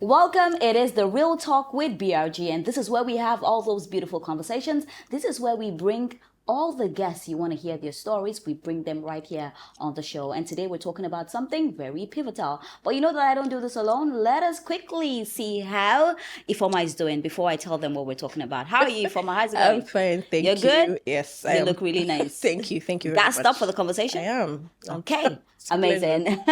Welcome. It is the Real Talk with BRG, and this is where we have all those beautiful conversations. This is where we bring all the guests you want to hear their stories. We bring them right here on the show. And today we're talking about something very pivotal. But you know that I don't do this alone. Let us quickly see how Ifoma is doing before I tell them what we're talking about. How are you, Ifoma? How's it going? I'm fine, thank you. You're good? Yes, You look really nice. Thank you very much. Gassed up for the conversation? I am. Okay. Amazing.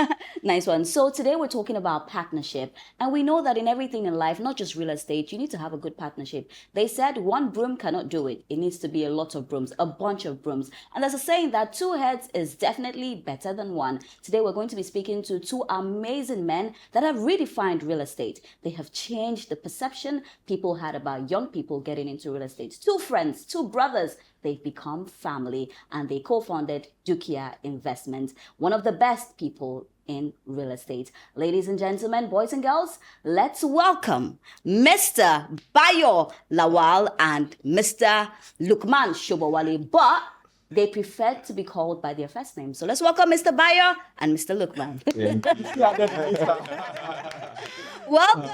Nice one. So today we're talking about partnership. And we know that in everything in life, not just real estate, you need to have a good partnership. They said one broom cannot do it. It needs to be a lot of brooms, a bunch of brooms. And there's a saying that two heads is definitely better than one. Today we're going to be speaking to two amazing men that have redefined real estate. They have changed the perception people had about young people getting into real estate. Two friends, two brothers. They've become family, and they co-founded Dukiya Investment, one of the best people in real estate. Ladies and gentlemen, boys and girls, let's welcome Mr. Bayo Lawal and Mr. Lukman Shobowale, but they prefer to be called by their first name. So let's welcome Mr. Bayo and Mr. Lukman. Welcome.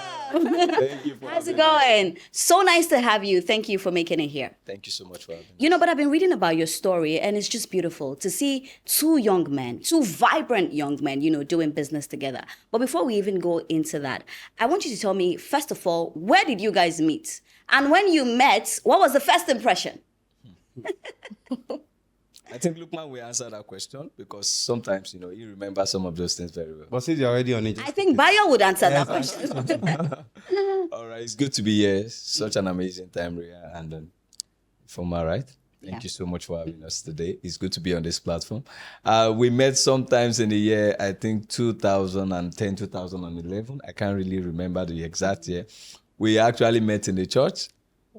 Thank you for How's it having me. going? So nice to have you. Thank you for making it here. Thank you so much for having me. You know, but I've been reading about your story, and it's just beautiful to see two young men, two vibrant young men, doing business together. But before we even go into that, I want you to tell me, first of all, where did you guys meet? And when you met, what was the first impression? I think Lukman will answer that question because sometimes, you remember some of those things very well. But since you're already on it, I think Bayo would answer that question. All right, it's good to be here. Such an amazing time, Ria. And Foma, right? Thank you so much for having us today. It's good to be on this platform. We met sometimes in the year, I think 2010, 2011. I can't really remember the exact year. We actually met in the church.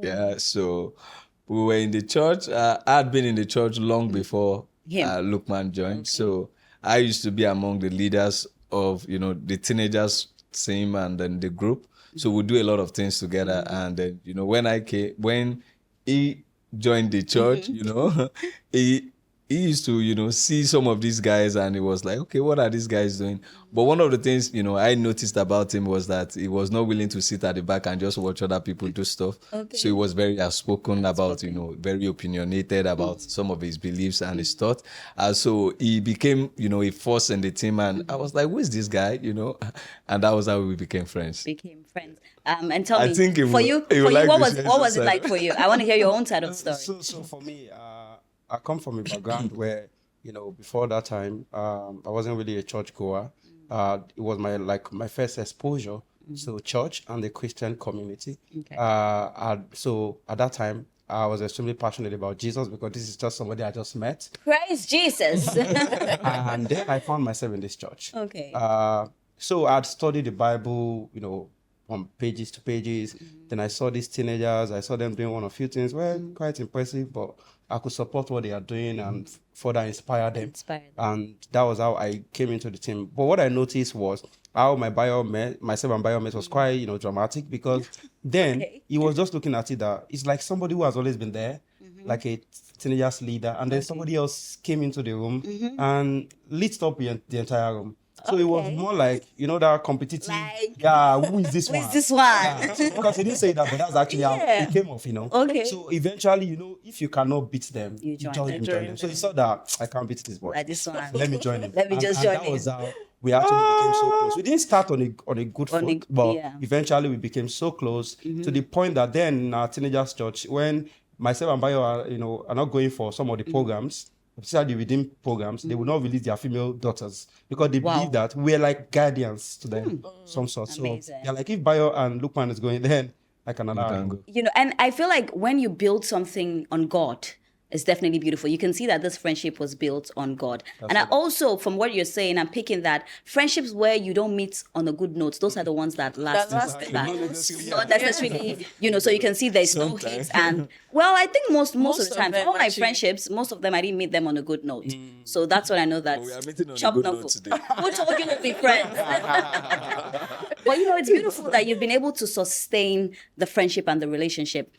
Yeah, so we were in the church. I had been in the church long before Lukman joined. Okay. So I used to be among the leaders of, the teenagers team and then the group. So we do a lot of things together. And then, when he joined the church, he used to, see some of these guys and he was like, okay, what are these guys doing? But one of the things, I noticed about him was that he was not willing to sit at the back and just watch other people do stuff. Okay. So he was very outspoken about, very opinionated about some of his beliefs and his thoughts. So he became, a force in the team. And I was like, who is this guy? And that was how we became friends. And tell me, for you, what was it like for you? I want to hear your own side of the story. So for me, I come from a background where, before that time, I wasn't really a church goer. It was my first exposure to church and the Christian community. Okay. So at that time, I was extremely passionate about Jesus because this is just somebody I just met. Praise Jesus. And then I found myself in this church. Okay. So I'd studied the Bible, from pages to pages. Then I saw these teenagers. I saw them doing one or few things. Well, quite impressive, but I could support what they are doing and further inspire them. And that was how I came into the team. But what I noticed was how myself and Bayo met was quite, dramatic because then he was just looking at it that it's like somebody who has always been there, like a teenagers leader, and then somebody else came into the room and lit up the entire room. So it was more like, that competitive. Who is this one? Who is this one? Yeah. Because he didn't say that, but that's actually how it came off, Okay. So eventually, if you cannot beat them, you join them. So he saw that I can't beat this boy. Like this one. Let me join him. Let me just join him. That was how we actually became so close. We didn't start on a good foot, but eventually we became so close to the point that then in our teenagers church, when myself and Bayo are not going for some of the programs, especially within programs, they will not release their female daughters because they believe that we're like guardians to them, some sort. Amazing. So like if Bayo and Lukman is going, then like another angle. And I feel like when you build something on God, it's definitely beautiful. You can see that this friendship was built on God. And I also, from what you're saying, I'm picking that friendships where you don't meet on a good note, those are the ones that last. Not necessarily, so you can see there's no hate. And well, I think most of the time, all my friendships, most of them, I didn't meet them on a good note. So that's when I know that. We are meeting on a good note today. Who told you to be friends? But it's beautiful that you've been able to sustain the friendship and the relationship.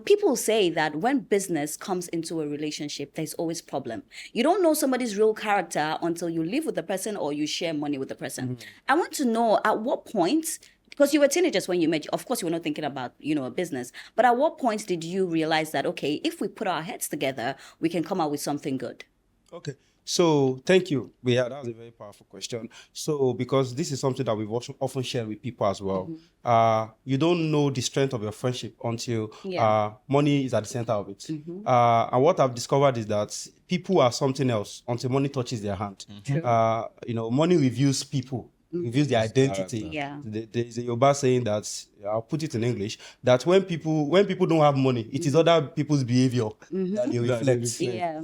People say that when business comes into a relationship, there's always problem. You don't know somebody's real character until you live with the person or you share money with the person. I want to know at what point Because you were teenagers when you met. Of course, you were not thinking about, a business. But at what point did you realize that, okay, if we put our heads together, we can come out with something good? Okay. So thank you. Yeah, that was a very powerful question. So because this is something that we've also often shared with people as well. You don't know the strength of your friendship until money is at the center of it. And what I've discovered is that people are something else until money touches their hand. Money reveals people. Reveals their identity. Yeah. There's a Yoruba saying that, I'll put it in English, that when people don't have money, it is other people's behavior that they reflect. Yeah.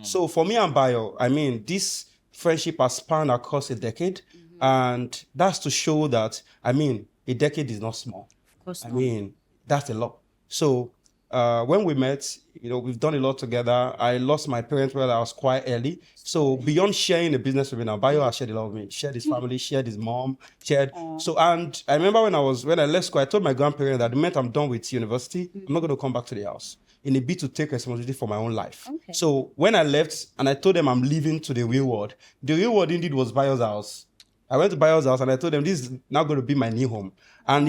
So for me and Bayo, I mean, this friendship has spanned across a decade, and that's to show that, I mean, a decade is not small. Of course I not. mean, that's a lot. So when we met, we've done a lot together. I lost my parents when I was quite early. So beyond sharing a business with me now, Bayo has shared a lot with me. Shared his family, shared his mom, shared. So, and I remember when I left school, I told my grandparents that the minute I'm done with university, I'm not going to come back to the house in a bit to take responsibility for my own life. Okay. So when I left and I told them I'm leaving to the real world indeed was Bayo's house. I went to Bayo's house and I told them this is now going to be my new home. And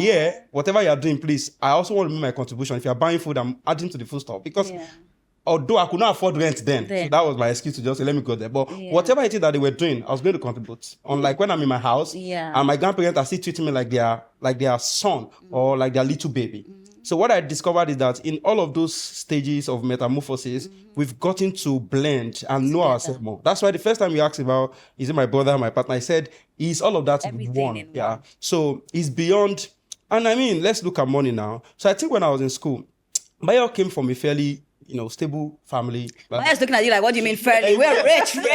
whatever you are doing, please, I also want to make my contribution. If you are buying food, I'm adding to the food store. Because although I could not afford rent then, so that was my excuse to just say, let me go there. But whatever it is that they were doing, I was going to contribute. Unlike when I'm in my house, and my grandparents are still treating me like their son or like their little baby. So what I discovered is that in all of those stages of metamorphosis, we've gotten to blend and know ourselves more. That's why the first time you asked about, is it my brother, my partner, I said, is all of that in one. Yeah. So it's beyond, and I mean, let's look at money now. So I think when I was in school, Bayo came from a fairly, stable family. Bayo's looking at you like, what do you mean fairly? We're rich. No.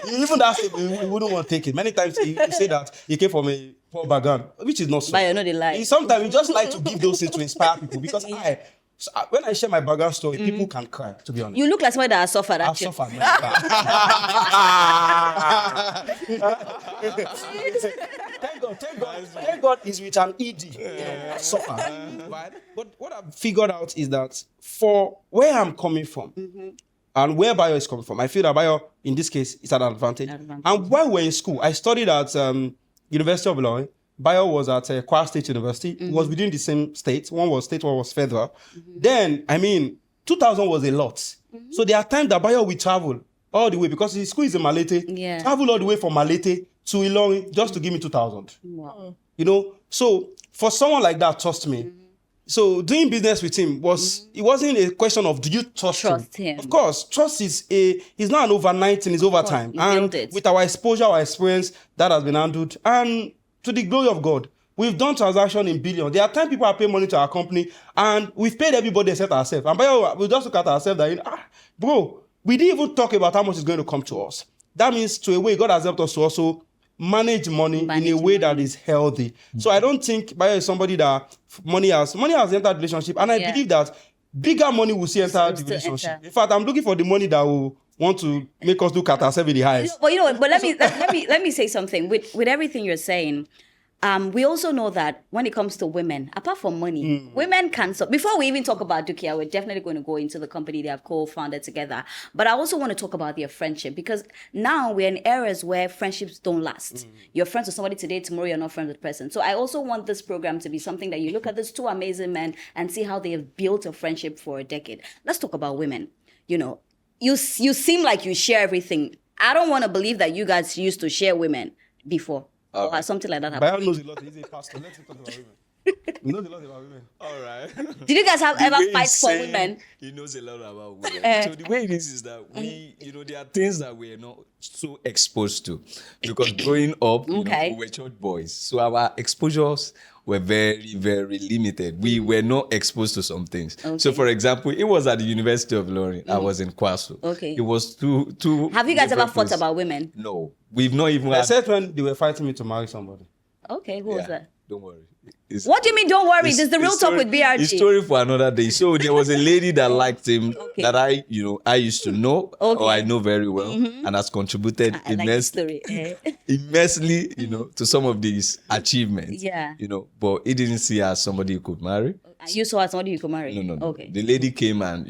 Even that statement, we wouldn't want to take it. Many times he say that he came from a poor background, which is not so. Bayo, no, they lie. Sometimes we just like to give those things to inspire people because when I share my background story, people can cry, to be honest. You look like somebody that has suffered, I've actually. suffered. Thank God is with an ED. I've suffered. Right? But what I've figured out is that for where I'm coming from and where Bayo is coming from, I feel that Bayo, in this case, is at an advantage. And while we're in school, I studied at University of Lawal. Bayo was at Kwara State University. It was within the same state. One was state, one was federal. Then, 2000 was a lot. So there are times that Bayo will travel all the way because his school is in Malete. Travel all the way from Malete to Ilorin just to give me 2,000. Wow. So for someone like that, trust me. So doing business with him it wasn't a question of do you trust him? Of course, trust is not an overnight thing, it's over time. And with our exposure, our experience, that has been handled. And to the glory of God, we've done transactions in billions. There are times people are paying money to our company and we've paid everybody except ourselves. And we just look at ourselves that, bro, we didn't even talk about how much is going to come to us. That means to a way, God has helped us to also manage money in a way that is healthy. So I don't think Bayo is somebody that money has entered the relationship. And I believe that bigger money will see enter the relationship. In fact, I'm looking for the money that will want to make us look at ourselves in the eyes. But let me say something. With everything you're saying, we also know that when it comes to women, apart from money, women can. So before we even talk about Dukiya, we're definitely going to go into the company they have co-founded together. But I also want to talk about their friendship because now we're in eras where friendships don't last. You're friends with somebody today, tomorrow you're not friends with the person. So I also want this program to be something that you look at these two amazing men and see how they have built a friendship for a decade. Let's talk about women. You seem like you share everything. I don't want to believe that you guys used to share women before. Or something like that happened. Bayo knows a lot. He's a pastor. Let's talk about women. He knows a lot about women. All right. Did you guys ever fight for women? He knows a lot about women. So the way it is that we, there are things that we're not so exposed to. Because growing up, we were church boys. So our exposures were very, very limited. We were not exposed to some things. Okay. So for example, it was at the University of Lawrence. I was in Kwasu. Okay. It was two Have you guys ever fought about women? No. We've not even except when they were fighting me to marry somebody. Okay, who was that? Don't worry. What do you mean, don't worry? This is the real talk with BRG. It's story for another day. So there was a lady that liked him that I used to know or I know very well and has contributed immensely, to some of these achievements. Yeah. But he didn't see her as somebody you could marry. You saw her as somebody you could marry? No. Okay. The lady came and,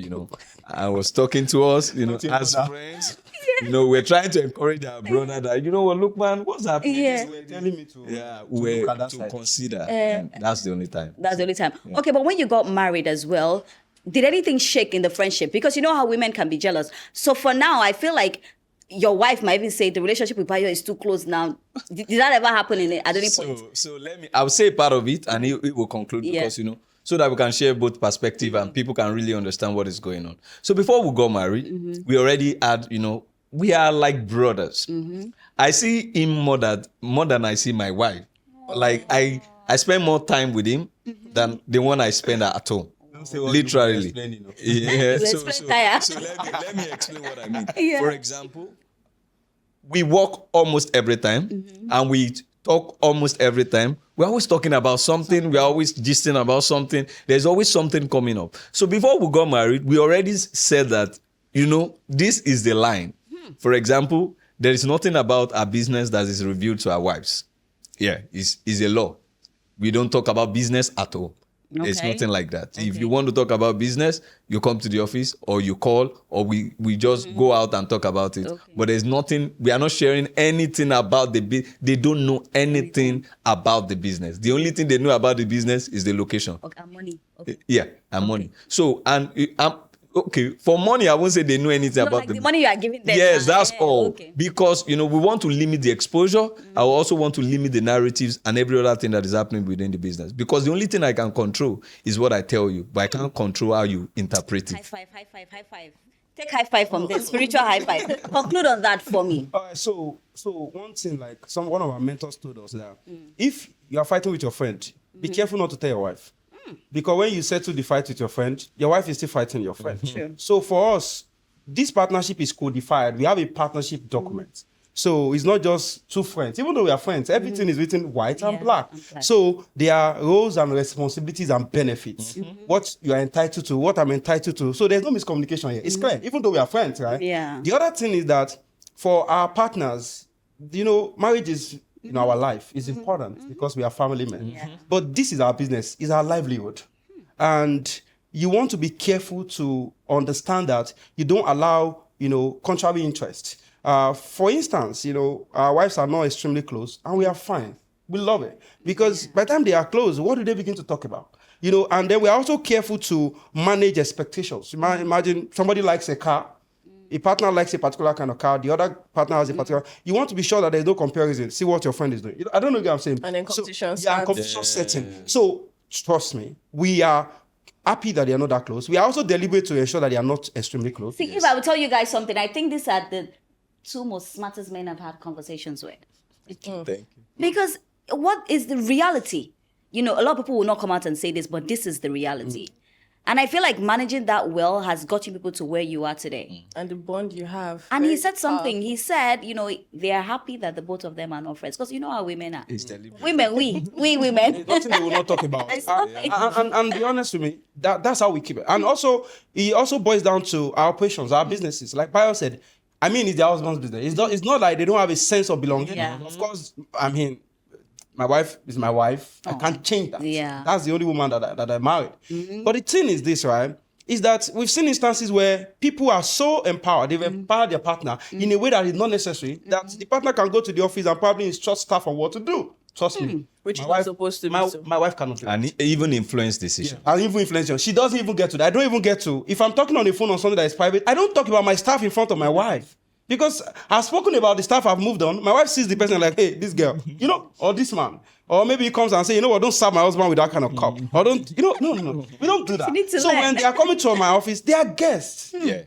and was talking to us, as friends. We're trying to encourage our brother that, look, man, what's happening? Yeah. We're telling me to. We're look at that to side. consider. And that's the only time. That's the only time. Okay, but when you got married as well, did anything shake in the friendship? Because you know how women can be jealous. So for now, I feel like your wife might even say the relationship with Bayo is too close now. Did that ever happen at any point? So I'll say part of it and it will conclude because, so that we can share both perspective and people can really understand what is going on. So before we got married, we already had, we are like brothers. I see him more than I see my wife. Like I spend more time with him than the one I spend at home. Literally. Yeah. So let me explain what I mean. Yeah. For example, we walk almost every time and we talk almost every time. We're always talking about something. We're always gisting about something. There's always something coming up. So before we got married, we already said that, this is the line. For example, there is nothing about our business that is revealed to our wives. Yeah, it's a law. We don't talk about business at all. It's Okay. nothing like that. If you want to talk about business, you come to the office or you call or we just go out and talk about it. Okay. But there's nothing, we are not sharing anything about the business. They don't know anything about the business. The only thing they know about the business is the location. Okay, money. Okay. Yeah, and money. So, okay, for money, I won't say they know anything No, about like the money you are giving them. Yes, that's Yeah, all. Okay. Because, we want to limit the exposure. I also want to limit the narratives and every other thing that is happening within the business. Because the only thing I can control is what I tell you, but I can't control how you interpret High it. five, high five, high five. Take high five from this spiritual high five. Conclude on that for me. All right, so one thing, like one of our mentors told us that if you are fighting with your friend, be careful not to tell your wife. Because when you settle the fight with your friend, your wife is still fighting your friend. True. So for us, this partnership is codified. We have a partnership document. So it's not just two friends. Even though we are friends, everything is written white and black. So there are roles and responsibilities and benefits. What you are entitled to, what I'm entitled to. So there's no miscommunication here. It's clear, even though we are friends, right? Yeah. The other thing is that for our partners, marriage is in our life is important because we are family men. But this is our business, is our livelihood. And you want to be careful to understand that you don't allow, contrary interest. For instance, our wives are not extremely close and we are fine. We love it. Because by the time they are close, what do they begin to talk about? And then we're also careful to manage expectations. Imagine somebody likes a car. A partner likes a particular kind of car. The other partner has a particular. You want to be sure that there's no comparison. See what your friend is doing. I don't know what I'm saying. And then competition So, yeah, starts. competition setting. So trust me, we are happy that they are not that close. We are also deliberate to ensure that they are not extremely close. See, if I would tell you guys something, I think these are the two most smartest men I've had conversations with. Thank you. Because what is the reality? A lot of people will not come out and say this, but this is the reality. And I feel like managing that well has gotten people to where you are today. And the bond you have. And he very said something. powerful. He said, they are happy that the both of them are not friends. Because you know how women are. It's deliberate. Women, we women. Nothing they will not talk about. It's nothing. And be honest with me, that's how we keep it. And also, it also boils down to our operations, our businesses. Like Bayo said, it's their husband's business. It's not like they don't have a sense of belonging. Yeah. Of course, my wife is my wife. I can't change that. Yeah. That's the only woman that I married. But the thing is this, right? Is that we've seen instances where people are so empowered, they've empowered their partner in a way that is not necessary, that the partner can go to the office and probably instruct staff on what to do. Trust me. Which My is wife- not supposed to be my, so. my wife cannot do that. And even influence decision. And even influential. She doesn't even get to that. I don't even get to. If I'm talking on the phone on something that is private, I don't talk about my staff in front of my wife. Because I've spoken about the stuff I've moved on. My wife sees the person like, hey, this girl, or this man. Or maybe he comes and say, what, don't serve my husband with that kind of cup. Or don't, no. We don't do that. You need to So learn. when they are coming to my office, they are guests. Yeah.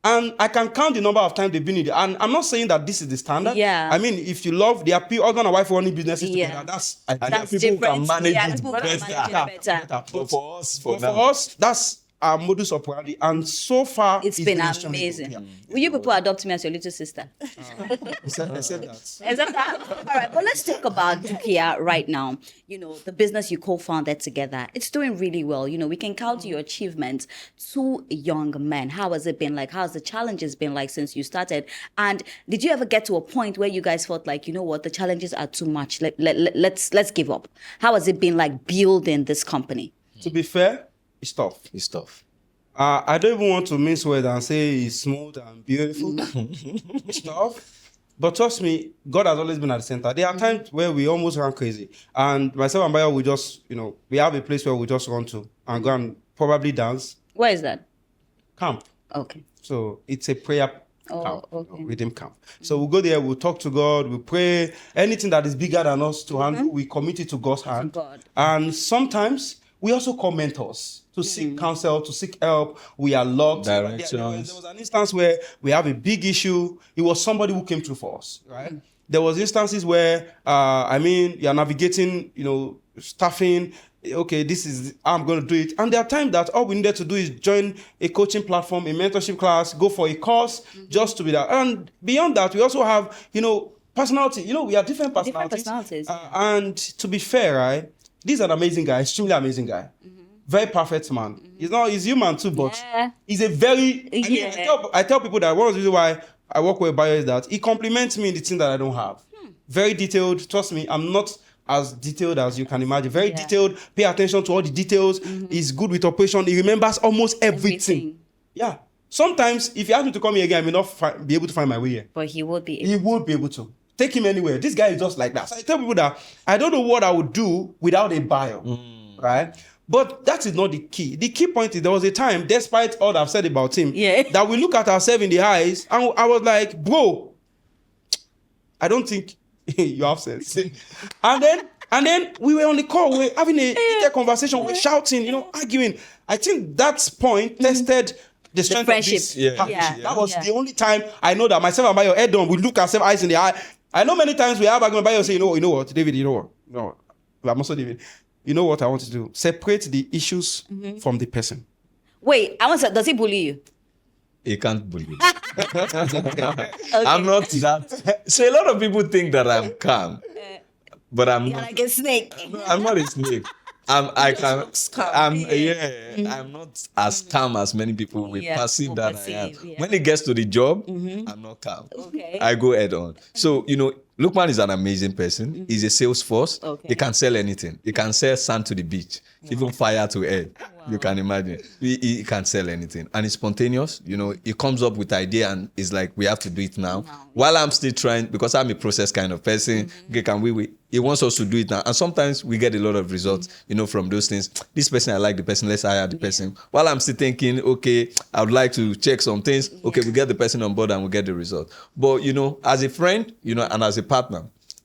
And I can count the number of times they've been in there. And I'm not saying that this is the standard. Yeah. If you love, there are husband and wife running businesses Yeah. together. That's And That's people different. can manage Yeah, it people can better. manage it better. But for us, for But now. for us, that's our modus operandi. And so far, It's been extremely amazing. good. Will you people adopt me as your little sister? I said that. Is that all right? But let's talk about Dukiya right now. The business you co-founded together. It's doing really well. We can count your achievements. Two young men. How has it been like? How's the challenges been like since you started? And did you ever get to a point where you guys felt like, the challenges are too much. Let's give up. How has it been like building this company? To be fair, it's tough. It's tough. I don't even want to mince words and say it's smooth and beautiful stuff. But trust me, God has always been at the center. There are times where we almost run crazy. And myself and Bayo, we just, we have a place where we just run to and go and probably dance. Where is that? Camp. Okay. So it's a prayer camp, okay. rhythm camp. So we'll go there, we'll talk to God, we'll pray. Anything that is bigger than us to handle, we commit it to God's hand. God. And sometimes we also call mentors to seek counsel, to seek help. We are locked. Directions. There was an instance where we have a big issue. It was somebody who came through for us, right? There was instances where, you're navigating, staffing. Okay, this is how I'm going to do it. And there are times that all we needed to do is join a coaching platform, a mentorship class, go for a course, just to be there. And beyond that, we also have, personality. We are different personalities. And to be fair, right, this is an amazing guy, extremely amazing guy. Very perfect man. He's human too, but he's a very... I tell people that one of the reasons why I work with Bayo is that he compliments me in the thing that I don't have. Very detailed. Trust me, I'm not as detailed as you can imagine. Very detailed. Pay attention to all the details. He's good with operation. He remembers almost everything. Yeah. Sometimes, if you ask me to come here again, I may not be able to find my way here. But he would be able. He would be able to. Take him anywhere. This guy is just like that. So I tell people that I don't know what I would do without a Bayo. Right? But that is not the key. The key point is there was a time, despite all that I've said about him, that we look at ourselves in the eyes and I was like, bro, I don't think you have sense. and then we were on the call, we were having a heated conversation, we were shouting, arguing. I think that point tested the strength of this partnership. That was the only time I know that myself and Bayo head on, we look ourselves eyes in the eye. I know many times we have argument, Bayo say, you know what, David, No, I'm also David. You know what I want to do? Separate the issues from the person. Wait, I want to. Does he bully you? He can't bully me. I'm not that. So a lot of people think that I'm calm, but I'm You're not. like a snake. I'm not a snake. I'm not as calm as many people will perceive that I am. When it gets to the job, I'm not calm. Okay. I go head on. So, Lukman is an amazing person. He's a sales force. Okay. He can sell anything. He can sell sand to the beach, even fire to air. You can imagine. He can sell anything. And it's spontaneous. He comes up with idea and it's like, we have to do it now. While I'm still trying, because I'm a process kind of person, okay, can we? He wants us to do it now. And sometimes we get a lot of results, from those things. This person, I like the person, let's hire the person. While I'm still thinking, okay, I would like to check some things. Okay, we get the person on board and we get the result. But, as a friend, and as a partner,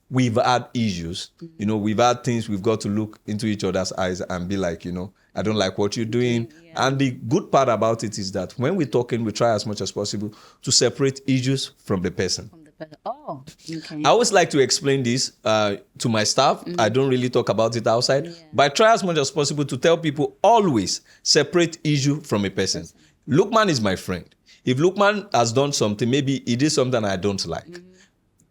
we've had issues. We've had things we've got to look into each other's eyes and be like, I don't like what you're doing. And the good part about it is that when we're talking, we try as much as possible to separate issues from the person. Oh, okay. I always like to explain this to my staff. I don't really talk about it outside, but I try as much as possible to tell people always separate issue from a person. Lukman is my friend. If Lukman has done something, maybe he did something I don't like.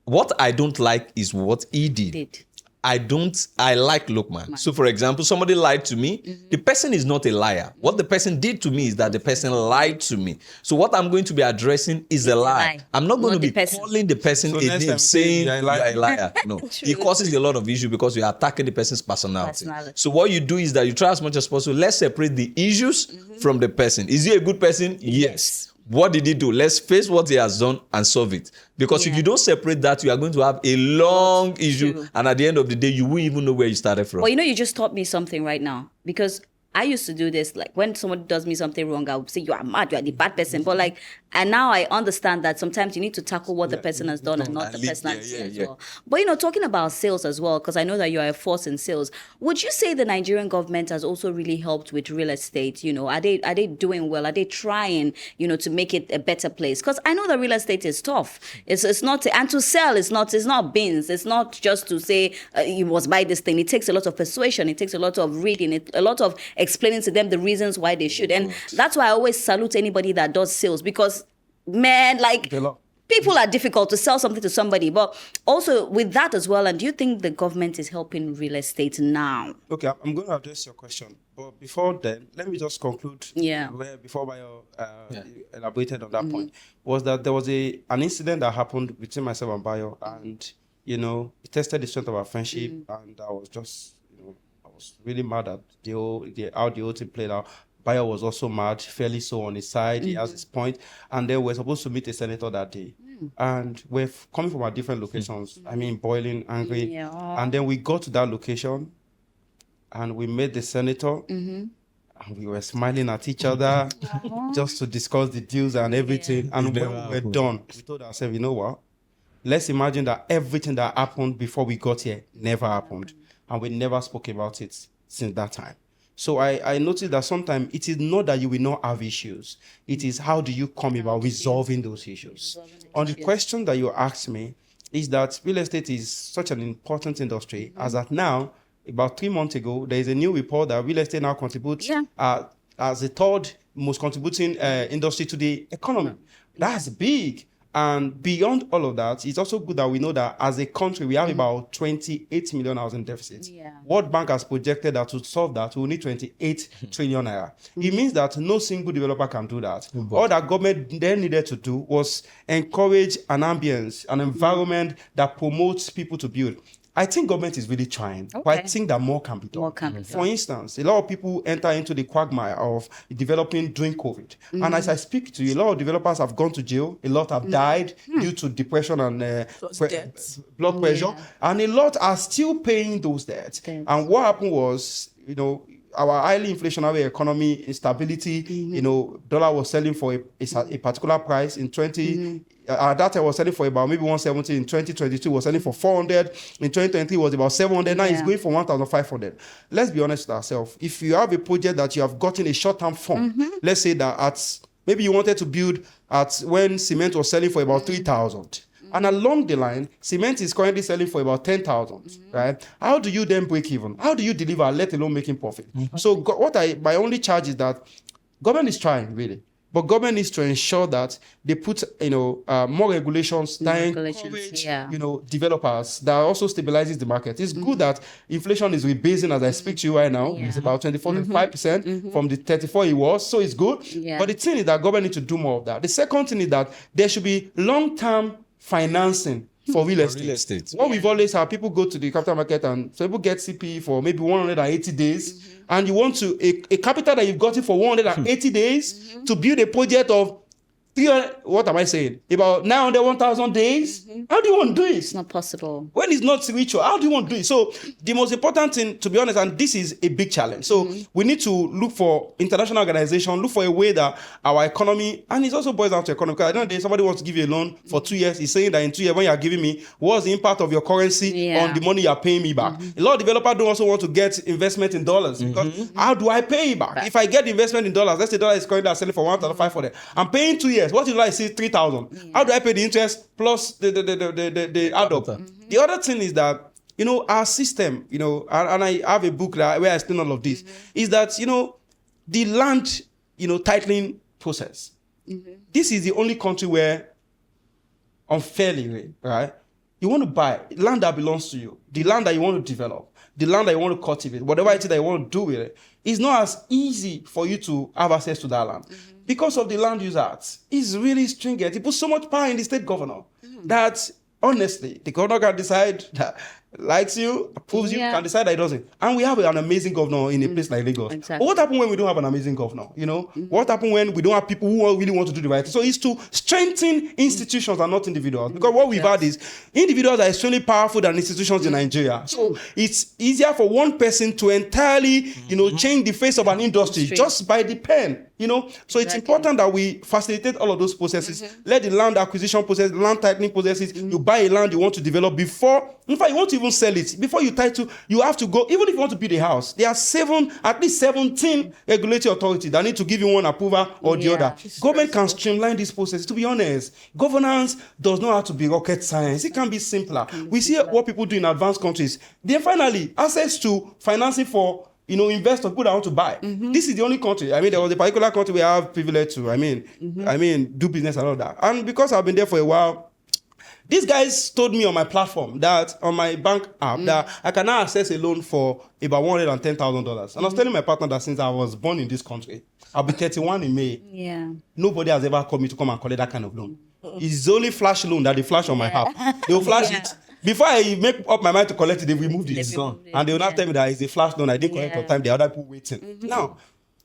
What I don't like is what he did. I like Lukman. So for example, somebody lied to me. The person is not a liar. What the person did to me is that the person lied to me. So what I'm going to be addressing is a lie. I'm not going to be calling the person a name saying you're a liar. No, it causes a lot of issue because you're attacking the person's personality. So what you do is that you try as much as possible. Let's separate the issues from the person. Is he a good person? Yes. What did he do? Let's face what he has done and solve it. Because if you don't separate that, you are going to have a long issue. And at the end of the day, you won't even know where you started from. Well, you just taught me something right now. Because I used to do this, like when someone does me something wrong, I would say, you are mad, you are the bad person. But and now I understand that sometimes you need to tackle what the person has done and not the personality as well. But, talking about sales as well, because I know that you are a force in sales, would you say the Nigerian government has also really helped with real estate? Are they doing well? Are they trying, to make it a better place? Because I know that real estate is tough. It's not, and to sell, it's not beans. It's not just to say, you must buy this thing. It takes a lot of persuasion. It takes a lot of reading, a lot of explaining to them the reasons why they should. And that's why I always salute anybody that does sales, because man, people are difficult to sell something to somebody. But also with that as well, and do you think the government is helping real estate now? Okay, I'm going to address your question. But before then, let me just conclude. Before Bayo elaborated on that point, was that there was an incident that happened between myself and Bayo, and it tested the strength of our friendship, and I was just, I was really mad at how the whole thing played out. Bayo was also mad, fairly so on his side. He has his point. And then we're supposed to meet a senator that day. And we're coming from our different locations. I mean, boiling, angry. Yeah. And then we got to that location and we met the senator. And we were smiling at each other just to discuss the deals and everything. And when we were done, we told ourselves, you know what? Let's imagine that everything that happened before we got here never happened. And we never spoke about it since that time. So I noticed that sometimes it is not that you will not have issues. It is how do you come about resolving those issues. On the question that you asked me, is that real estate is such an important industry as that now, about 3 months ago, there is a new report that real estate now contributes as the third most contributing industry to the economy. That's big. And beyond all of that, it's also good that we know that as a country, we have about 28 million housing deficit. World Bank has projected that to solve that, we will need 28 trillion naira. It means that no single developer can do that. All that government then needed to do was encourage an ambience, an environment that promotes people to build. I think government is really trying, but I think that more can be done. For instance, a lot of people enter into the quagmire of developing during COVID. And as I speak to you, a lot of developers have gone to jail. A lot have died due to depression and blood pressure. And a lot are still paying those debts. And what happened was, you know, our highly inflationary economy, instability, you know, dollar was selling for a particular price in 20... At that time, was selling for about maybe 170. In 2022, was selling for 400. In 2023, was about 700. Now it's going for 1,500. Let's be honest with ourselves. If you have a project that you have gotten a short-term fund, let's say that maybe you wanted to build at when cement was selling for about 3,000. And along the line, cement is currently selling for about 10,000, right? How do you then break even? How do you deliver, let alone making profit? So my only charge is that government is trying, really. But government needs to ensure that they put, more regulations that encourage, developers that also stabilizes the market. It's good that inflation is rebasing as I speak to you right now. It's about 24.5% from the 34 it was. So it's good. But the thing is that government needs to do more of that. The second thing is that there should be long-term financing for real estate. What we've always had, people go to the capital market and so people get CP for maybe 180 days. And you want to, a capital that you've gotten for 180 days to build a project of 300, what am I saying? About 900, 1,000 days? How do you want to do it? It's not possible. When it's not ritual, how do you want to do it? So the most important thing, to be honest, and this is a big challenge. So we need to look for international organization, look for a way that our economy, and it also boils down to economy. Because I don't know, somebody wants to give you a loan for 2 years. He's saying that in 2 years, when you are giving me, what's the impact of your currency on the money you are paying me back? A lot of developers don't also want to get investment in dollars. Because how do I pay you back? If I get investment in dollars, let's say dollar is currently selling for 1,500. I'm paying 2 years. What if I see 3,000? How do I pay the interest plus the add up? The other thing is that, our system, and I have a book where I explain all of this, is that, the land, titling process. This is the only country where unfairly, right? You want to buy land that belongs to you, the land that you want to develop, the land that you want to cultivate, whatever it is that you want to do with it, it's not as easy for you to have access to that land. Because of the Land Use Act, it's really stringent. It puts so much power in the state governor that, honestly, the governor can decide that likes you, approves you, can decide that it doesn't. And we have an amazing governor in a place like Lagos. Exactly. But what happens when we don't have an amazing governor? What happens when we don't have people who really want to do the right thing? So it's to strengthen institutions and not individuals. Because what we've had is individuals are extremely powerful than institutions in Nigeria. So it's easier for one person to entirely, change the face of an industry just by the pen. So it's important that we facilitate all of those processes. Let the land acquisition process, land titling processes. You buy a land you want to develop before, in fact, you want to even sell it. Before you title, you have to go, even if you want to build a house, there are at least 17 regulatory authorities that need to give you one approval or the other. Government can streamline this process. To be honest, governance does not have to be rocket science. It can be simpler. We see what people do in advanced countries. Then finally, access to financing for invest or people that want to buy. This is the only country. There was a particular country where I have privilege to, do business and all that. And because I've been there for a while, these guys told me on my platform that on my bank app that I can now access a loan for about $110,000. And I was telling my partner that since I was born in this country, I'll be 31 in May. Yeah. Nobody has ever called me to come and collect that kind of loan. It's the only flash loan that they flash on my app. They'll flash it. Before I make up my mind to collect it, they removed it. And they will not tell me that it's a flash loan. I didn't collect on time. The other people waiting. Now,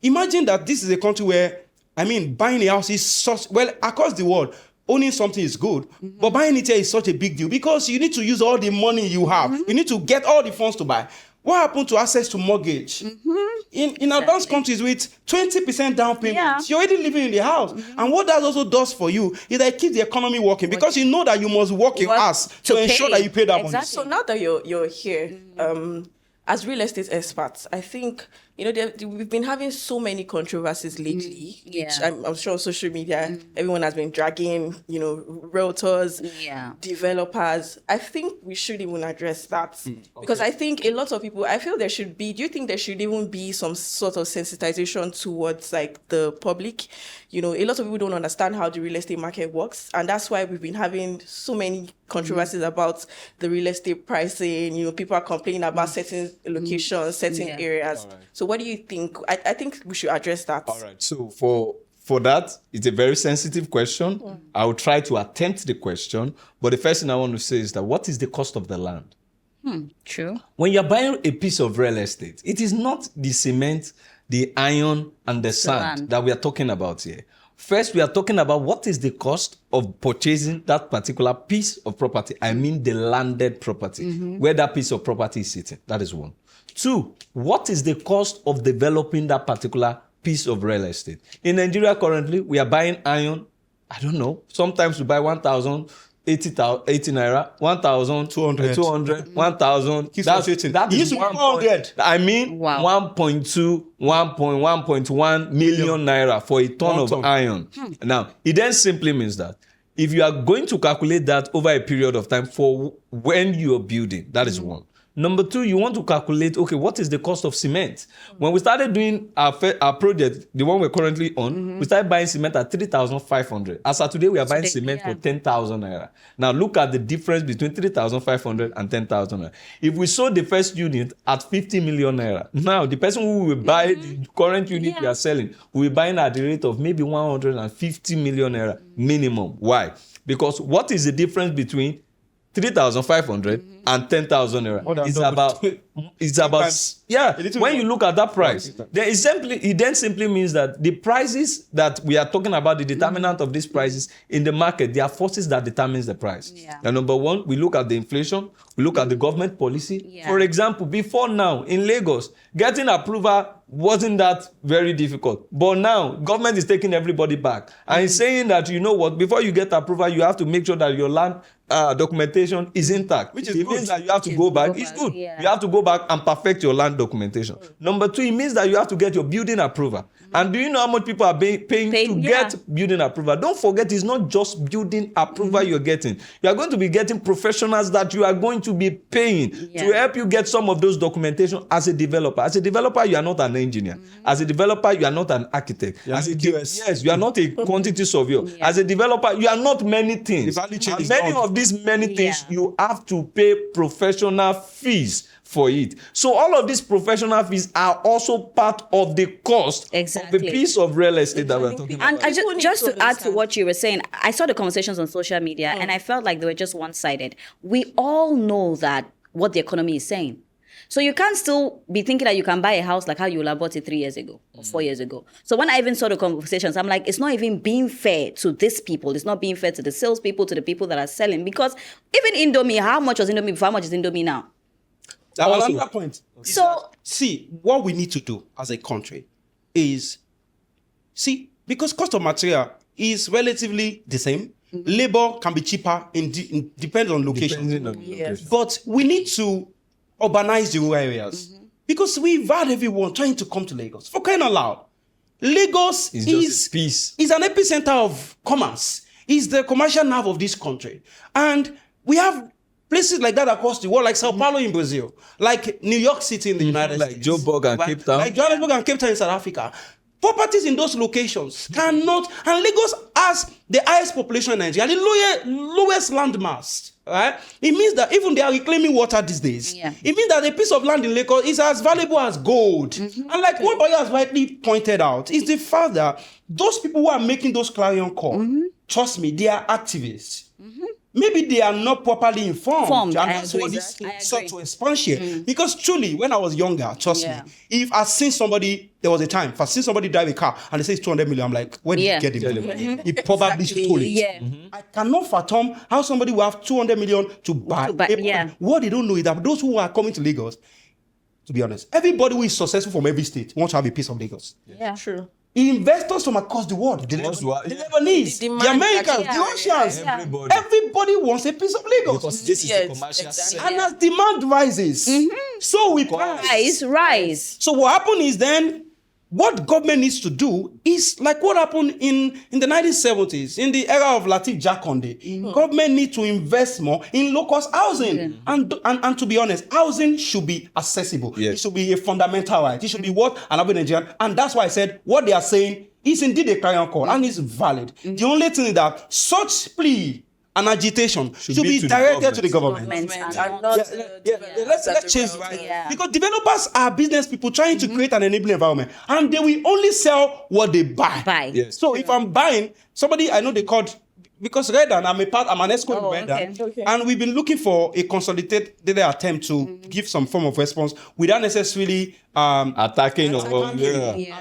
imagine that this is a country where, buying a house is such, well, across the world, owning something is good, but buying it here is such a big deal because you need to use all the money you have. You need to get all the funds to buy. What happened to access to mortgage? In advanced countries with 20% down payment, you're already living in the house. And what that also does for you is that it keeps the economy working because you know that you must work your ass to ensure that you pay that money. So now that you're here, as real estate experts, I think, we've been having so many controversies lately. Which I'm sure on social media, everyone has been dragging, realtors, developers. I think we should even address that. Because I think a lot of people, I feel do you think there should even be some sort of sensitization towards like the public? A lot of people don't understand how the real estate market works. And that's why we've been having so many controversies about the real estate pricing. People are complaining about certain locations, certain areas. Right. So what do you think? I think we should address that. All right. So for that, it's a very sensitive question. I will try to attempt the question. But the first thing I want to say is that what is the cost of the land? True. When you're buying a piece of real estate, it is not the cement, the iron, and the sand that we are talking about here. First, we are talking about what is the cost of purchasing that particular piece of property. I mean the landed property, where that piece of property is sitting. That is one. Two, what is the cost of developing that particular piece of real estate? In Nigeria currently, we are buying iron. I don't know. Sometimes we buy 1,080 naira, 1,200, 1,000. That is 100. I mean, 1.2, 1.1 million naira for a ton of iron. Now, it then simply means that if you are going to calculate that over a period of time for when you are building, that is one. Number two, you want to calculate, okay, what is the cost of cement? When we started doing our project, the one we're currently on, we started buying cement at 3,500. As of today, we are buying cement for 10,000 naira. Now, look at the difference between 3,500 and 10,000 naira. If we sold the first unit at 50 million naira, now the person who will buy the current unit we are selling will be buying at the rate of maybe 150 million naira minimum. Why? Because what is the difference between 3,500 and 10,000 naira? It's about when you look at that price, it then simply means that the prices that we are talking about, the determinant of these prices in the market, there are forces that determines the price. Now, number one, we look at the inflation, we look at the government policy. For example, before now in Lagos, getting approval wasn't that very difficult. But now, government is taking everybody back and it's saying that, before you get approval, you have to make sure that your land documentation is intact, which is means that you have to go back. It's good. You have to go back and perfect your land documentation. Number two, it means that you have to get your building approval. And do you know how much people are paying to get building approval? Don't forget, it's not just building approval you're getting. You are going to be getting professionals that you are going to be paying to help you get some of those documentation as a developer. As a developer, you are not an engineer. As a developer, you are not an architect. You are not a quantity surveyor. As a developer, you are not many things. And many of these things, you have to pay professional fees for it. So all of these professional fees are also part of the cost of the piece of real estate that we're talking about. And just to add to what you were saying, I saw the conversations on social media and I felt like they were just one-sided. We all know that what the economy is saying. So you can't still be thinking that you can buy a house like how you would have bought it 3 years ago or 4 years ago. So when I even saw the conversations, I'm like, it's not even being fair to these people. It's not being fair to the salespeople, to the people that are selling. Because even Indomie, how much was Indomie before? How much is Indomie now? Another point. So, what we need to do as a country is, because cost of material is relatively the same. Labor can be cheaper, depends on location. But we need to urbanize the rural areas. Because we've had everyone trying to come to Lagos. For crying out loud. Lagos is an epicenter of commerce. It's the commercial nerve of this country. And we have places like that across the world, like Sao Paulo in Brazil, like New York City in the United States. Like Joburg and Cape Town. Like Johannesburg and Cape Town in South Africa. Properties in those locations cannot, and Lagos has the highest population in Nigeria, the lowest land mass. Right? It means that even they are reclaiming water these days. It means that a piece of land in Lagos is as valuable as gold. And like what Bayo has rightly pointed out, is the fact that those people who are making those clarion calls, trust me, they are activists. maybe they are not properly informed. And I that's agree. what this I sought agree. to expunge here. Because truly, when I was younger, trust me, if I've seen somebody, there was a time, if I've seen somebody drive a car and they say it's 200 million, I'm like, where did you get the money? He probably stole it. Yeah. I cannot fathom how somebody will have 200 million to buy. What they don't know is that those who are coming to Lagos, to be honest, everybody who is successful from every state wants to have a piece of Lagos. Yeah. True. Investors from across the world, the Lebanese, the Americans, the Russians, everybody wants a piece of Lagos. Because this is the commercial center. And as demand rises, so we Rise. So what happened is then, what government needs to do is like what happened in the 1970s, in the era of Latif Jakonde. Government need to invest more in low-cost housing. And to be honest, housing should be accessible. It should be a fundamental right. It should be what an average Nigerian. And that's why I said what they are saying is indeed a clarion call and is valid. The only thing is that such plea and agitation should be directed to the government. Let's change right. Because developers are business people trying to create an enabling environment, and they will only sell what they buy. Yes. So if I'm buying somebody, I know they called because Redan, I'm an escort of Redan, and we've been looking for a consolidated attempt to give some form of response without necessarily attacking or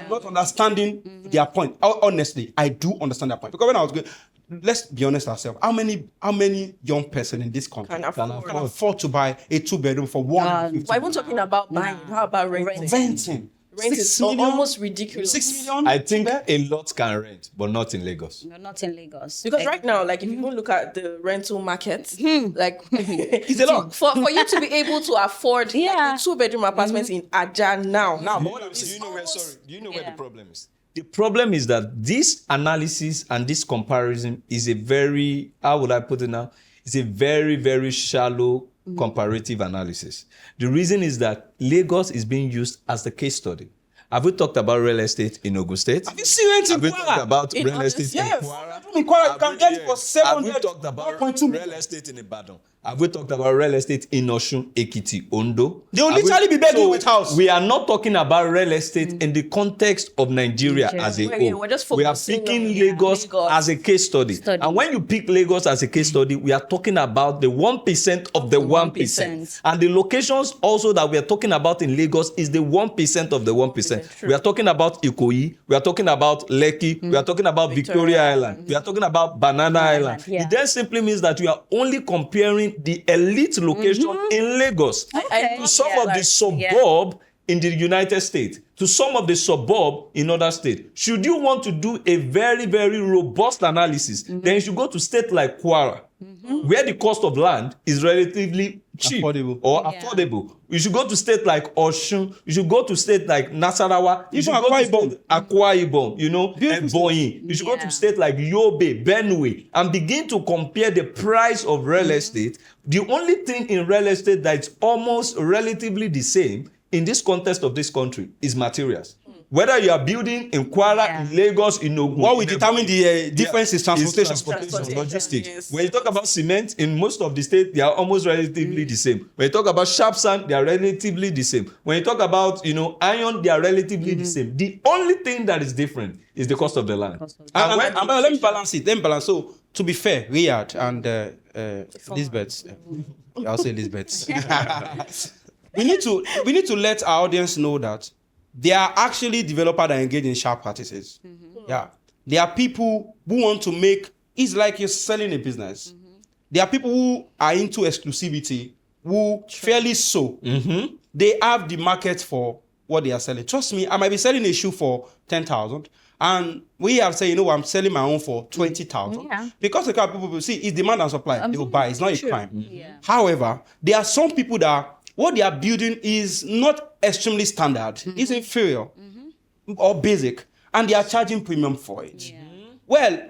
not understanding their point. Honestly, I do understand their point because when I was going. Let's be honest ourselves. How many young person in this country can afford to buy a 2-bedroom for 150? Why are we talking about buying? How about renting? Renting. Rent is almost ridiculous. 6 million. I think a lot can rent, but not in Lagos. No, not in Lagos. Because right now, like if you look at the rental market, like It's a lot. For you to be able to afford like, a 2-bedroom apartment in Aja now. Do you know where the problem is? The problem is that this analysis and this comparison is a very, how would I put it now? It's a very, very shallow comparative analysis. The reason is that Lagos is being used as the case study. Have we talked about real estate in Ogun State? Have you seen rent in Have we Kwara? talked about real estate in Kwara? In Kwara, you can get it for 700. Have we talked about 1.2 real million. estate in Ibadan? Have we talked about real estate in Osun, Ekiti, Ondo? They will literally be begging with house. We are not talking about real estate in the context of Nigeria as a whole. We're just We are focusing picking on Lagos as a case study. And when you pick Lagos as a case study, we are talking about the 1% of the 1%. And the locations also that we are talking about in Lagos is the 1% of the 1%. We are talking about Ikoyi, we are talking about Lekki, we are talking about Victoria Island, we are talking about Banana Island. It then simply means that we are only comparing the elite location in Lagos to some of the suburb in the United States, to some of the suburb in other states. Should you want to do a very, very robust analysis, then you should go to states like Kwara, where the cost of land is relatively cheap or affordable. You should go to states like Osun. You should go to states like Nasarawa. You should go to Akwa Ibom, Ebonyi. You should go to states like Yobe, Benue, and begin to compare the price of real estate. The only thing in real estate that's almost relatively the same in this context of this country is materials. Whether you are building in Kwara, in Lagos, in Ogun. What will determine the difference is transportation. Logistics. Yes. When you talk about cement, in most of the states, they are almost relatively the same. When you talk about sharp sand, they are relatively the same. When you talk about, iron, they are relatively the same. The only thing that is different is the cost of the land. Let me balance it. So, to be fair, Riyadh and Lisbeth, I'll say Lisbeth. we need to let our audience know that there are actually developers that engage in sharp practices. Yeah. There are people who want to make, it's like you're selling a business. There are people who are into exclusivity, who fairly so. They have the market for what they are selling. Trust me, I might be selling a shoe for 10,000. And we have said, I'm selling my own for 20,000. Because the kind of people will see, it's demand and supply. They will buy. It's not a crime. However, there are some people that what they are building is not extremely standard. It's inferior or basic. And they are charging premium for it. Well,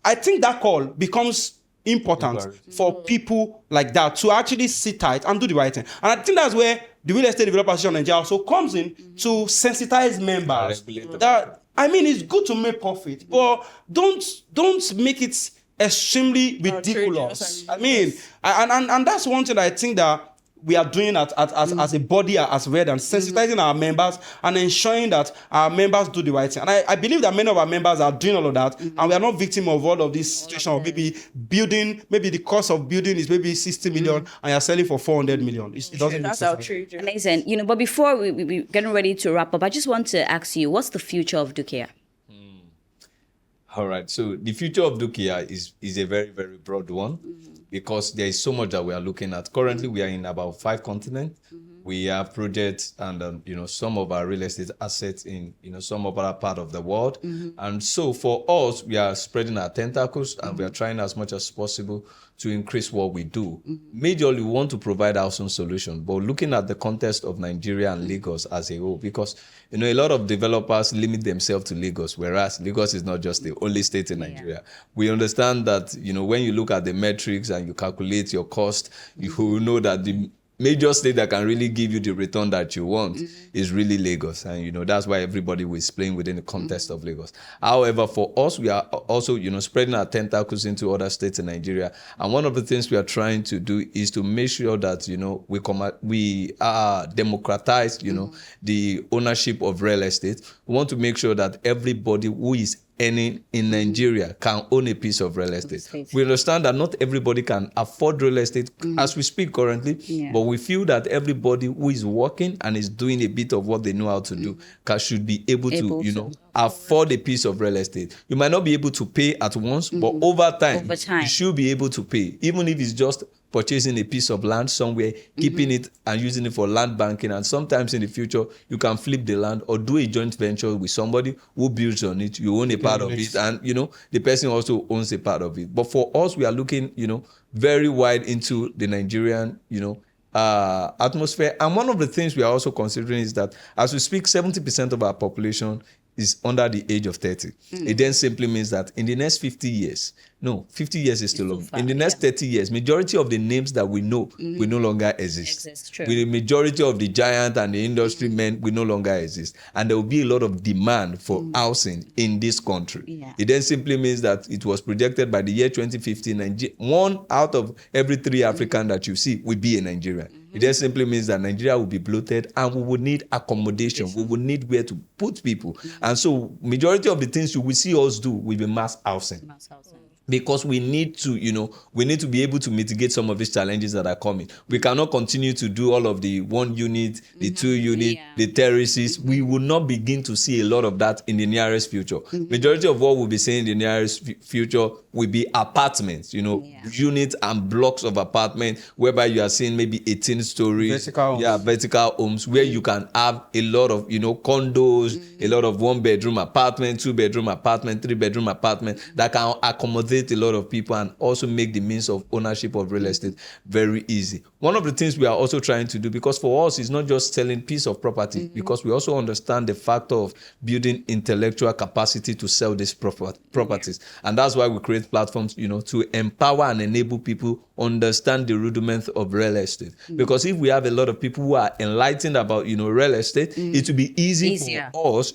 I think that call becomes important for people like that to actually sit tight and do the right thing. And I think that's where the Real Estate Developer Association of Nigeria also comes in to sensitize members. It's good to make profit, but don't make it extremely ridiculous. And that's one thing that I think that we are doing as a body, as well, and sensitizing our members and ensuring that our members do the right thing. And I believe that many of our members are doing all of that, and we are not victim of all of this situation. Of maybe the cost of building is maybe 60 million, and you're selling for 400 million. It doesn't make sense. Amazing. But before we're getting ready to wrap up, I just want to ask you, what's the future of Dukiya? All right. So the future of Dukiya is a very, very broad one, because there is so much that we are looking at. Currently, we are in about 5 continents. We have projects and some of our real estate assets in some other part of the world. And so for us, we are spreading our tentacles and we are trying as much as possible to increase what we do. Majorly, we want to provide housing solution, but looking at the context of Nigeria and Lagos as a whole, because a lot of developers limit themselves to Lagos, whereas Lagos is not just the only state in Nigeria. We understand that when you look at the metrics and you calculate your cost, you will know that the major state that can really give you the return that you want is really Lagos. And, that's why everybody is playing within the context of Lagos. However, for us, we are also, spreading our tentacles into other states in Nigeria. And one of the things we are trying to do is to make sure that, we democratize, the ownership of real estate. We want to make sure that everybody who is earning in Nigeria can own a piece of real estate. We understand that not everybody can afford real estate as we speak currently, but we feel that everybody who is working and is doing a bit of what they know how to do should be able to afford a piece of real estate. You might not be able to pay at once, but over time, you should be able to pay, even if it's just purchasing a piece of land somewhere, keeping it and using it for land banking. And sometimes in the future, you can flip the land or do a joint venture with somebody who builds on it. You own a part of it and, the person also owns a part of it. But for us, we are looking, very wide into the Nigerian, atmosphere. And one of the things we are also considering is that as we speak, 70% of our population is under the age of 30. It then simply means that in the next 50 years, 50 years is still long. In the next 30 years, majority of the names that we know will no longer exist. With the majority of the giant and the industry men will no longer exist. And there will be a lot of demand for housing in this country. It then simply means that it was projected by the year 2050, 1 out of every 3 African that you see will be a Nigerian. It just simply means that Nigeria will be bloated and we would need accommodation. We would need where to put people. And so majority of the things you will see us do will be mass housing. Because we need to, be able to mitigate some of these challenges that are coming. We cannot continue to do all of the 1 unit, the 2 unit, the terraces. We will not begin to see a lot of that in the nearest future. Majority of what we'll be seeing in the nearest future will be apartments, units and blocks of apartments, whereby you are seeing maybe 18 stories. Vertical homes, where you can have a lot of, condos, a lot of 1-bedroom apartment, 2-bedroom apartment, 3-bedroom apartment that can accommodate a lot of people and also make the means of ownership of real estate very easy. One of the things we are also trying to do, because for us it's not just selling piece of property, because we also understand the factor of building intellectual capacity to sell these properties. And that's why we create platforms, to empower and enable people understand the rudiments of real estate. Because if we have a lot of people who are enlightened about, real estate, it will be easier for us,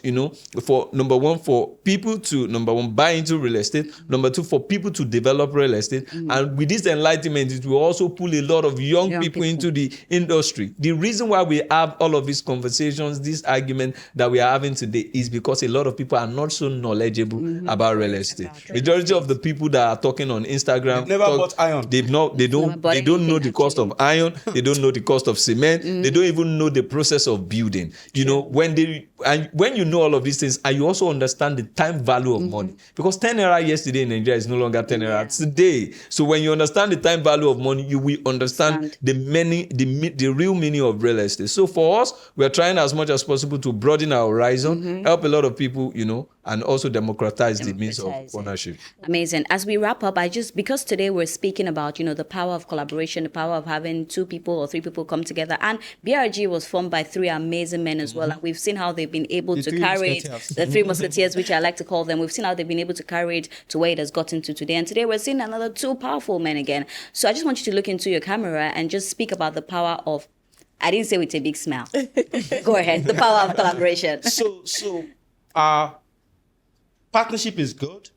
for number one, for people to, buy into real estate. Number two, for people to develop real estate. And with this enlightenment, it will also pull a lot of young people into the industry. The reason why we have all of these conversations, this argument that we are having today is because a lot of people are not so knowledgeable about real estate. Majority of the people that are talking on Instagram never bought iron. They don't know the cost of iron. They don't know the cost of cement. They don't even know the process of building. When you know all of these things, and you also understand the time value of money, because 10 naira yesterday in Nigeria is no longer 10 naira today. So when you understand the time value of money, you will understand the real meaning of real estate. So for us, we are trying as much as possible to broaden our horizon, help a lot of people, and also democratize the means of ownership. Amazing. As we wrap up, because today we're speaking about, the power of collaboration, the power of having 2 people or 3 people come together. And BRG was formed by 3 amazing men as well. And we've seen how they've been able to carry it, the 3 musketeers, which I like to call them. We've seen how they've been able to carry it to where it has gotten to today. And today we're seeing another 2 powerful men again. So I just want you to look into your camera and just speak about the power of, I didn't say with a big smile. Go ahead. The power of collaboration. So partnership is good.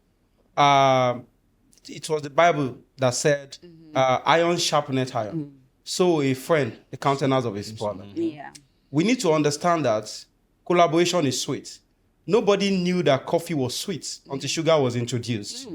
It was the Bible that said, iron sharpeneth iron. so a friend the countenance of his brother. Yeah. We need to understand that collaboration is sweet. Nobody knew that coffee was sweet until sugar was introduced.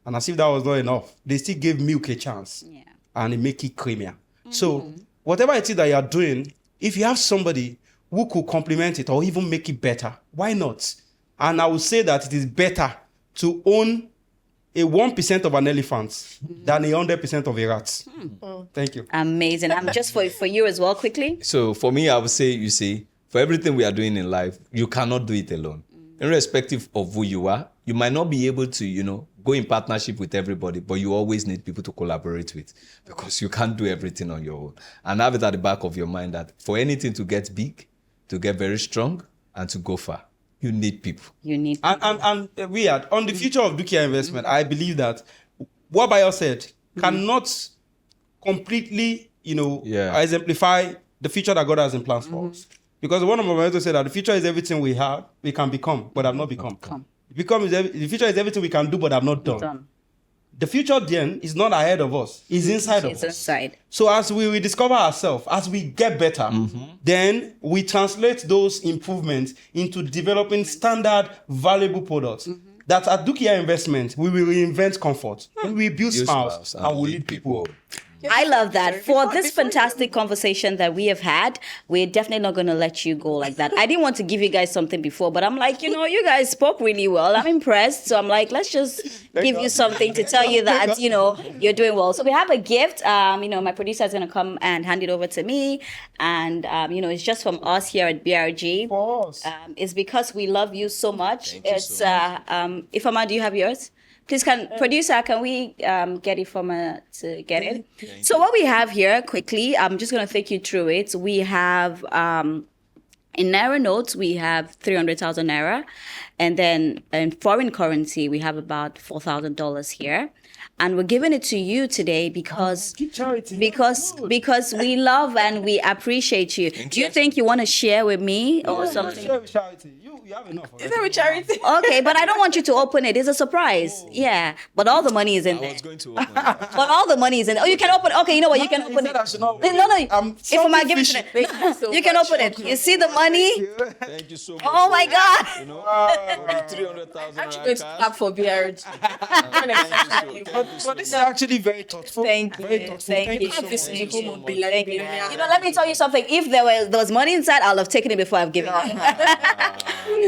And as if that was not enough, they still gave milk a chance. Yeah. And it make it creamier. So whatever it is that you are doing, if you have somebody who could complement it or even make it better, why not? And I would say that it is better to own a 1% of an elephant than 100% of a rat. Thank you. Amazing. I'm just for you as well, quickly. So for me, I would say, you see, for everything we are doing in life, you cannot do it alone. Irrespective of who you are, you might not be able to, go in partnership with everybody, but you always need people to collaborate with because you can't do everything on your own. And have it at the back of your mind that for anything to get big, to get very strong, and to go far, you need people. You need. And weird, on the future of Dukiya Investment, I believe that what Bayo said cannot completely, exemplify the future that God has in plans for us. Because one of my mentors said that the future is everything we have, we can become, but have not become. The future is everything we can do, but have not done. The future then is not ahead of us, it's inside of us. It's inside. So as we discover ourselves, as we get better, then we translate those improvements into developing standard, valuable products. That at Dukiya Investment, we will reinvent comfort. We will build smiles and we lead people. I love that. For this fantastic conversation that we have had, we're definitely not going to let you go like that. I didn't want to give you guys something before, but I'm like, you guys spoke really well. I'm impressed. So I'm like, let's just give you something to tell you that, you're doing well. So we have a gift. My producer is going to come and hand it over to me. And, it's just from us here at BRG. It's because we love you so much. Ifama, do you have yours? Please, producer, can we get Ifama to get it? So what we have here, quickly, I'm just going to take you through it. We have, in Naira notes, we have 300,000 Naira. And then in foreign currency, we have about $4,000 here. And we're giving it to you today because we love and we appreciate you. Do you think you want to share with me or something? Share with charity. You have enough. Is that with charity? Okay, but I don't want you to open it. It's a surprise. Yeah, but all the money is in there. I was going to open it. But all the money is in. Oh, you can open it. Okay, you know what? You can open it. No. If I might give it to you, you can open it. You see the money? Thank you so much. Oh my God! 300,000. I'm going to clap for BRG. But this is actually very thoughtful. Thank you. Very thoughtful. Thank you. Thank you. Thank you. Let me tell you something. If there was money inside, I'll have taken it before I've given it.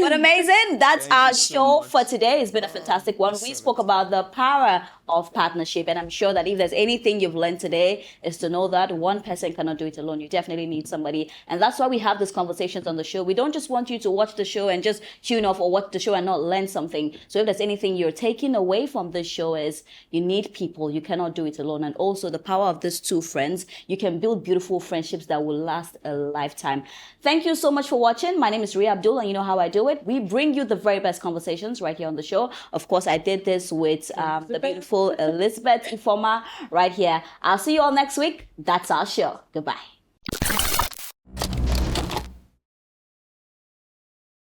But amazing. That's our show for today. It's been a fantastic one. We spoke about the power of partnership, and I'm sure that if there's anything you've learned today is to know that one person cannot do it alone. You definitely need somebody, and that's why we have these conversations on the show. We don't just want you to watch the show and just tune off or watch the show and not learn something. So if there's anything you're taking away from this show is you need people. You cannot do it alone. And also the power of these two friends. You can build beautiful friendships that will last a lifetime. Thank you so much for watching. My name is Ria Abdul, and you know how I do it. We bring you the very best conversations right here on the show. Of course, I did this with the beautiful Elizabeth Ifoma right here. I'll see you all next week. That's our show. Goodbye.